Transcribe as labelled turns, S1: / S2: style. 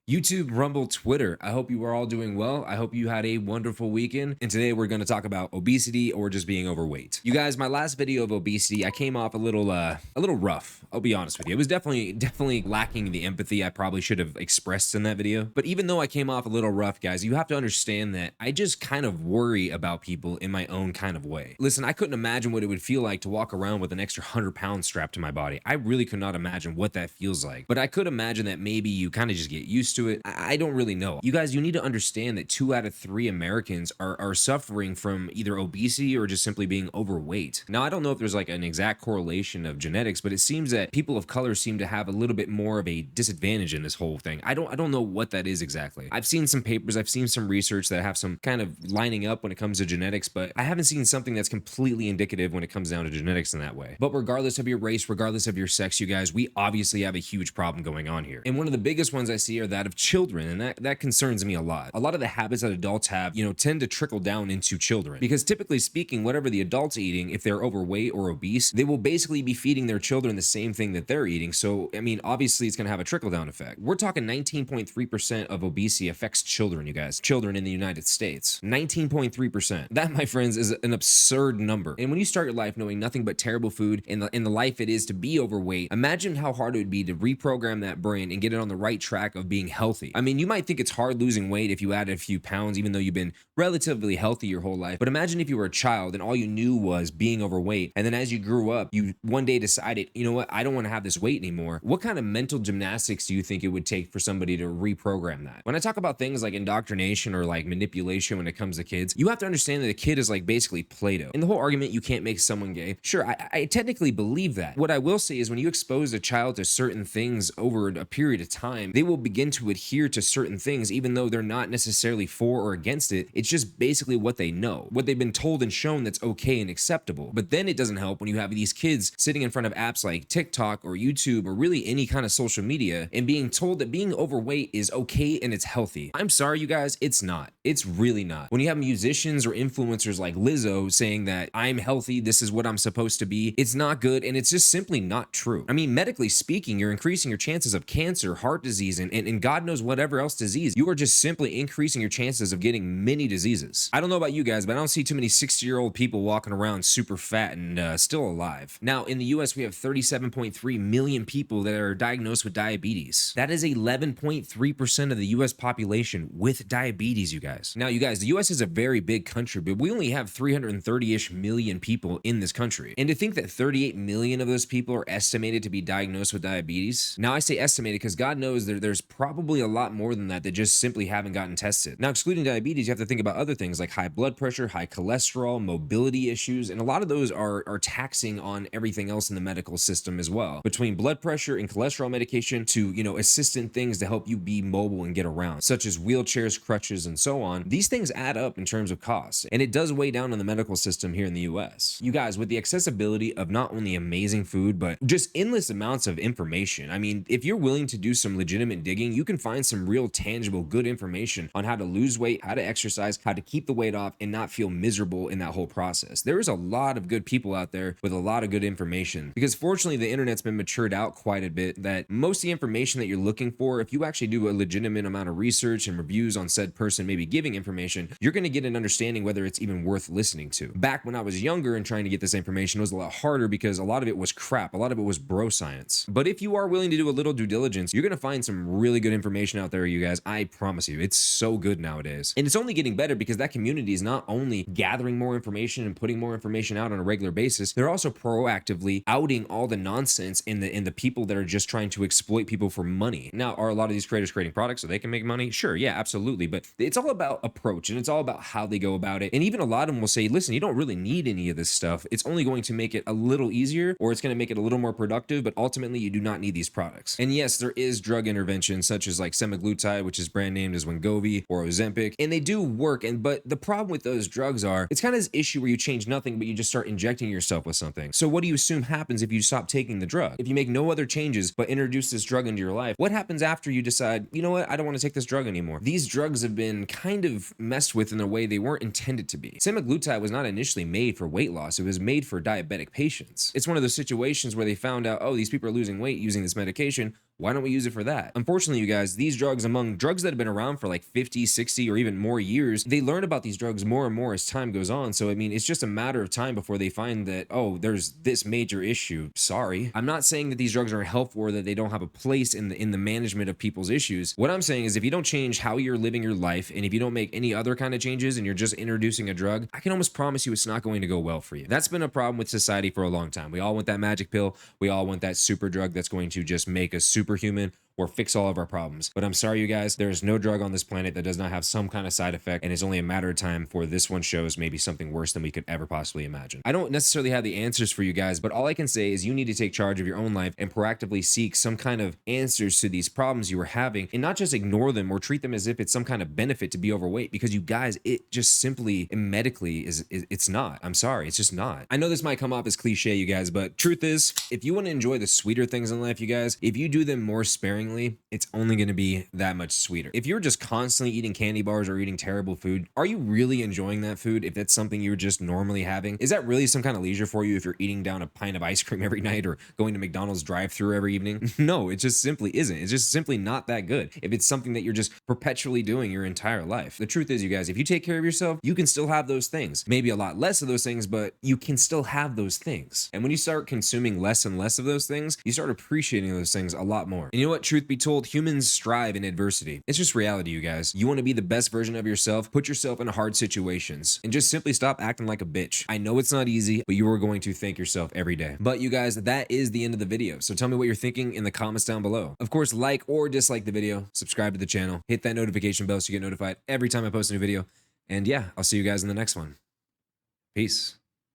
S1: YouTube, Rumble, Twitter. I hope you are all doing well. I hope you had a wonderful weekend. And today we're going to talk about obesity or just being overweight. You guys, my last video of obesity, I came off a little rough. I'll be honest with you. It was definitely lacking the empathy I probably should have expressed in that video. But even though I came off a little rough, guys, you have to understand that I just kind of worry about people in my own kind of way. Listen, I couldn't imagine what it would feel like to walk around with an extra 100 pounds strapped to my body. I really could not imagine what that feels like. But I could imagine that maybe you kind of just get used to it. I don't really know. You guys, you need to understand that 2 out of 3 Americans are suffering from either obesity or just simply being overweight. Now, I don't know if there's like an exact correlation of genetics, but it seems that people of color seem to have a little bit more of a disadvantage in this whole thing. I don't know what that is exactly. I've seen some papers, I've seen some research that have some kind of lining up when it comes to genetics, but I haven't seen something that's completely indicative when it comes down to genetics in that way. But regardless of your race, regardless of your sex, you guys, we obviously have a huge problem going on here. And one of the biggest ones I see are that of children, and that concerns me a lot. A lot of the habits that adults have, tend to trickle down into children. Because typically speaking, whatever the adult's eating, if they're overweight or obese, they will basically be feeding their children the same thing that they're eating. So, I mean, obviously it's going to have a trickle down effect. We're talking 19.3% of obesity affects children, you guys. Children in the United States. 19.3%. That, my friends, is an absurd number. And when you start your life knowing nothing but terrible food and the life it is to be overweight, imagine how hard it would be to reprogram that brain and get it on the right track of being healthy. I mean, you might think it's hard losing weight if you added a few pounds, even though you've been relatively healthy your whole life. But imagine if you were a child and all you knew was being overweight. And then as you grew up, you one day decided, you know what, I don't want to have this weight anymore. What kind of mental gymnastics do you think it would take for somebody to reprogram that? When I talk about things like indoctrination or like manipulation when it comes to kids, you have to understand that a kid is like basically Play-Doh. And the whole argument, you can't make someone gay. Sure, I technically believe that. What I will say is when you expose a child to certain things over a period of time, they will begin to adhere to certain things, even though they're not necessarily for or against it. It's just basically what they know, what they've been told and shown that's okay and acceptable. But then it doesn't help when you have these kids sitting in front of apps like TikTok or YouTube or really any kind of social media and being told that being overweight is okay and it's healthy. I'm sorry, you guys, it's not. It's really not. When you have musicians or influencers like Lizzo saying that I'm healthy, this is what I'm supposed to be, it's not good and it's just simply not true. I mean, medically speaking, you're increasing your chances of cancer, heart disease, and God knows whatever else disease. You are just simply increasing your chances of getting many diseases. I don't know about you guys, but I don't see too many 60-year-old people walking around super fat and still alive. Now, in the US, we have 37.3 million people that are diagnosed with diabetes. That is 11.3% of the US population with diabetes, you guys. Now, you guys, the US is a very big country, but we only have 330-ish million people in this country. And to think that 38 million of those people are estimated to be diagnosed with diabetes. Now, I say estimated because God knows there's probably a lot more than that just simply haven't gotten tested. Now, excluding diabetes, you have to think about other things like high blood pressure, high cholesterol, mobility issues, and a lot of those are taxing on everything else in the medical system as well. Between blood pressure and cholesterol medication to, assistant things to help you be mobile and get around, such as wheelchairs, crutches, and so on. These things add up in terms of costs, and it does weigh down on the medical system here in the US. You guys, with the accessibility of not only amazing food, but just endless amounts of information. I mean, if you're willing to do some legitimate digging, you can find some real tangible, good information on how to lose weight, how to exercise, how to keep the weight off, and not feel miserable in that whole process. There is a lot of good people out there with a lot of good information because fortunately the internet's been matured out quite a bit that most of the information that you're looking for, if you actually do a legitimate amount of research and reviews on said person maybe giving information, you're going to get an understanding whether it's even worth listening to. Back when I was younger and trying to get this information, it was a lot harder because a lot of it was crap. A lot of it was bro science. But if you are willing to do a little due diligence, you're going to find some really good information out there, you guys. I promise you, it's so good nowadays. And it's only getting better because that community is not only gathering more information and putting more information out on a regular basis, they're also proactively outing all the nonsense in the people that are just trying to exploit people for money. Now, are a lot of these creators creating products so they can make money? Sure, yeah, absolutely. But it's all about approach and it's all about how they go about it. And even a lot of them will say, listen, you don't really need any of this stuff. It's only going to make it a little easier or it's going to make it a little more productive, but ultimately you do not need these products. And yes, there is drug intervention such as like semaglutide, which is brand named as Wegovy or Ozempic, and they do work. But the problem with those drugs are it's kind of this issue where you change nothing, but you just start injecting yourself with something. So what do you assume happens if you stop taking the drug? If you make no other changes but introduce this drug into your life, what happens after you decide, you know what, I don't want to take this drug anymore? These drugs have been kind of messed with in a way they weren't intended to be. Semaglutide was not initially made for weight loss. It was made for diabetic patients. It's one of those situations where they found out, oh, these people are losing weight using this medication. Why don't we use it for that? Unfortunately, you guys, these drugs, among drugs that have been around for like 50, 60, or even more years, they learn about these drugs more and more as time goes on. So, I mean, it's just a matter of time before they find that, oh, there's this major issue. Sorry. I'm not saying that these drugs aren't helpful or that they don't have a place in the management of people's issues. What I'm saying is if you don't change how you're living your life and if you don't make any other kind of changes and you're just introducing a drug, I can almost promise you it's not going to go well for you. That's been a problem with society for a long time. We all want that magic pill. We all want that super drug that's going to just make us superhuman or fix all of our problems. But I'm sorry, you guys, there is no drug on this planet that does not have some kind of side effect, and it's only a matter of time before this one shows maybe something worse than we could ever possibly imagine. I don't necessarily have the answers for you guys, but all I can say is you need to take charge of your own life and proactively seek some kind of answers to these problems you are having, and not just ignore them or treat them as if it's some kind of benefit to be overweight, because you guys, it just simply medically it's not. I'm sorry, it's just not. I know this might come off as cliche, you guys, but truth is, if you want to enjoy the sweeter things in life, you guys, if you do them more sparingly, it's only going to be that much sweeter. If you're just constantly eating candy bars or eating terrible food, are you really enjoying that food? If that's something you're just normally having, is that really some kind of leisure for you if you're eating down a pint of ice cream every night or going to McDonald's drive-thru every evening? No, it just simply isn't. It's just simply not that good. If it's something that you're just perpetually doing your entire life. The truth is, you guys, if you take care of yourself, you can still have those things. Maybe a lot less of those things, but you can still have those things. And when you start consuming less and less of those things, you start appreciating those things a lot more. And you know what? Truth be told, humans strive in adversity. It's just reality, you guys. You want to be the best version of yourself, put yourself in hard situations, and just simply stop acting like a bitch. I know it's not easy, but you are going to thank yourself every day. But you guys, that is the end of the video. So tell me what you're thinking in the comments down below. Of course, like or dislike the video, subscribe to the channel, hit that notification bell so you get notified every time I post a new video. And yeah, I'll see you guys in the next one. Peace.